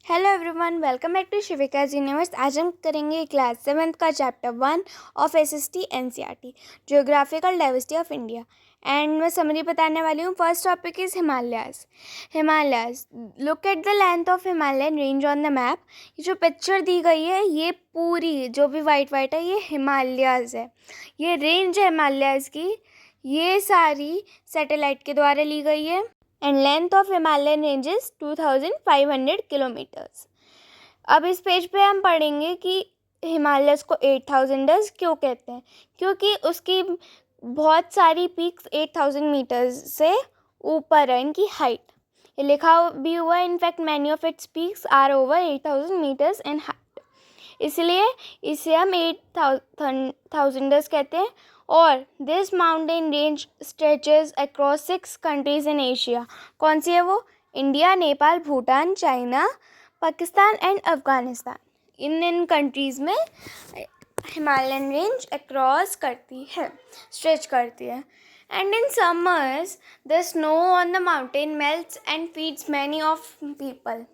Hello everyone, welcome back to Shivika's universe. आज हम करेंगे क्लास 7th का chapter 1 of SST NCERT geographical diversity of India. And मैं summary बताने वाली हूँ। First topic is Himalayas. Look at the length of Himalayan range on the map. ये जो पिक्चर दी गई है, ये पूरी जो भी वाइट है, ये हिमालयाज है। ये रेंज है हिमालयाज की। ये सारी सैटेलाइट के द्वारा ली गई है। And length of Himalayan range is 2500 kilometres. अब इस पेज पे हम पढ़ेंगे कि हिमालयस को 8000 क्यों कहते हैं, क्योंकि उसकी बहुत सारी पीक्स 8000 मीटर्स से ऊपर है इनकी हाइट। ये लिखा भी हुआ है, in fact many of its peaks are over 8000 metres in height, इसलिए इसे हम 8000 कहते हैं। और this mountain range stretches across 6 countries in Asia. कौन सी है वो? India, Nepal, Bhutan, China, Pakistan and Afghanistan. इन कंट्रीज़ में हिमालयन रेंज अक्रॉस करती है, स्ट्रेच करती है। And in summers the snow on the mountain melts and feeds many of people.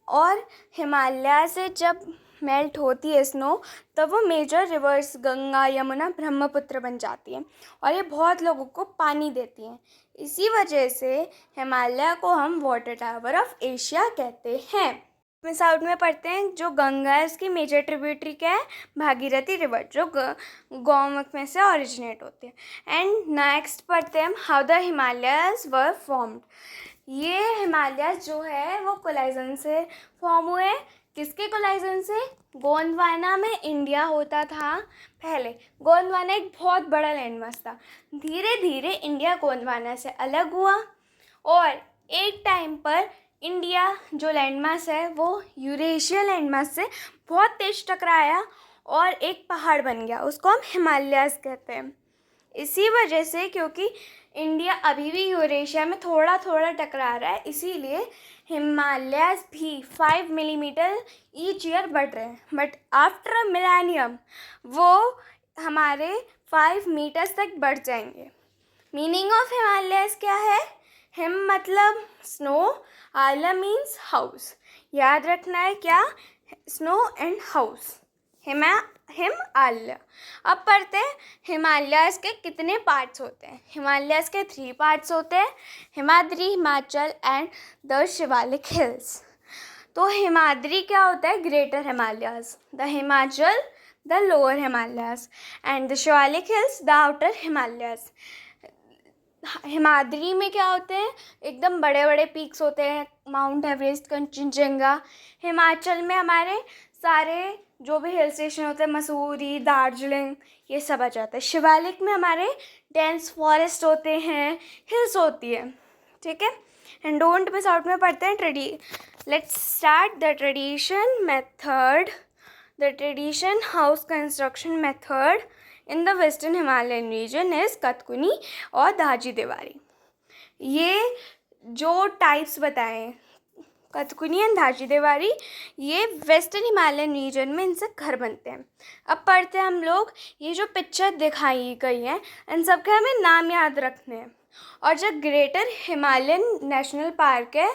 और हिमालय से जब मेल्ट होती है स्नो, तब वो मेजर रिवर्स गंगा, यमुना, ब्रह्मपुत्र बन जाती है और ये बहुत लोगों को पानी देती हैं। इसी वजह से हिमालय को हम वाटर टावर ऑफ एशिया कहते हैं। में साउथ में पढ़ते हैं, जो गंगा है उसकी मेजर ट्रिब्यूटरी क्या है? भागीरथी रिवर, जो गौमुख में से ओरिजिनेट होती है। एंड नेक्स्ट पढ़ते हैं हम, how the Himalayas were formed. ये हिमालयस जो है वो कोलाइजन से फॉर्म हुए। किसके कोलाइजन से? गोंडवाना में इंडिया होता था पहले। गोंडवाना एक बहुत बड़ा लैंडमास था। धीरे धीरे इंडिया गोंडवाना से अलग हुआ और एक टाइम पर इंडिया जो लैंडमास है वो यूरेशिया लैंडमास से बहुत तेज टकराया और एक पहाड़ बन गया, उसको हम हिमालयस कहते हैं। इसी वजह से, क्योंकि इंडिया अभी भी यूरेशिया में थोड़ा थोड़ा टकरा रहा है, इसीलिए हिमालयस भी 5 मिलीमीटर ईच ईयर बढ़ रहे हैं। बट आफ्टर अ मिलेनियम वो हमारे 5 मीटर्स तक बढ़ जाएंगे। मीनिंग ऑफ हिमालयस क्या है? हिम मतलब स्नो, आला मीन्स हाउस। याद रखना है क्या? Snow and house, Himalaya. अब पढ़ते हैं हिमालयस के कितने पार्ट्स होते हैं। हिमालयस के 3 पार्ट्स होते हैं, Himadri, Himachal and the Shivalik hills. तो हिमाद्री क्या होता है? Greater Himalayas, the Himachal the lower Himalayas and the Shivalik hills the outer Himalayas. Himadri में क्या होते हैं? एकदम बड़े बड़े पीक्स होते हैं, माउंट एवरेस्ट, कंचनजंगा। हिमाचल में हमारे सारे जो भी हिल स्टेशन होते हैं, मसूरी, दार्जिलिंग, ये सब आ जाता है। शिवालिक में हमारे डेंस फॉरेस्ट होते हैं, हिल्स होती है, ठीक है। एंड डोंट मिस आउट में पढ़ते हैं let's start the tradition house construction method in the western Himalayan region is Kathkuni और दाजी देवारी। ये जो टाइप्स बताएं, कथकुनी एंड दाजी देवारी, ये वेस्टर्न हिमालयन रीजन में इनसे घर बनते हैं। अब पढ़ते हैं हम लोग, ये जो पिक्चर दिखाई गई है इन सबके हमें नाम याद रखने हैं। और जो ग्रेटर हिमालयन नेशनल पार्क है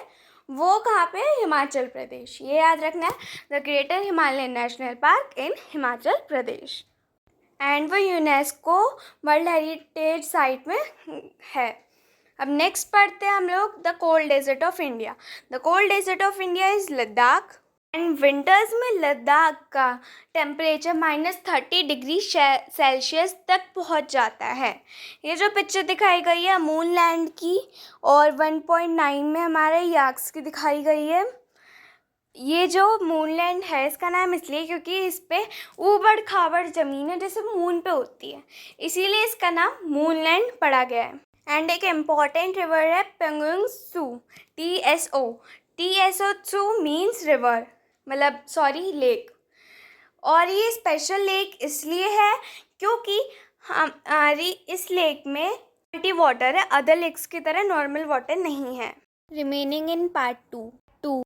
वो कहाँ पे है? हिमाचल प्रदेश। ये याद रखना है, the greater Himalayan national park in Himachal Pradesh. And वो यूनेस्को वर्ल्ड हेरिटेज साइट में है। अब नेक्स्ट पढ़ते हैं हम लोग, the cold desert of India. The cold desert of India is Ladakh. And winters में लद्दाख का टेम्परेचर -30 डिग्री सेल्सियस तक पहुंच जाता है। ये जो पिक्चर दिखाई गई है मून लैंड की और 1.9 में हमारे याक्स की दिखाई गई है। ये जो मूनलैंड है इसका नाम इसलिए क्योंकि इस पे ऊबड़ खाबड़ ज़मीन है जैसे मून पे होती है, इसीलिए इसका नाम मूनलैंड पड़ा गया है। एंड एक इम्पॉर्टेंट रिवर है Pangong Tzu, TSO means river, मतलब सॉरी लेक। और ये स्पेशल लेक इसलिए है क्योंकि हमारी इस लेक में वाटर है, अदर लेक्स की तरह नॉर्मल वाटर नहीं है। Remaining in part 2।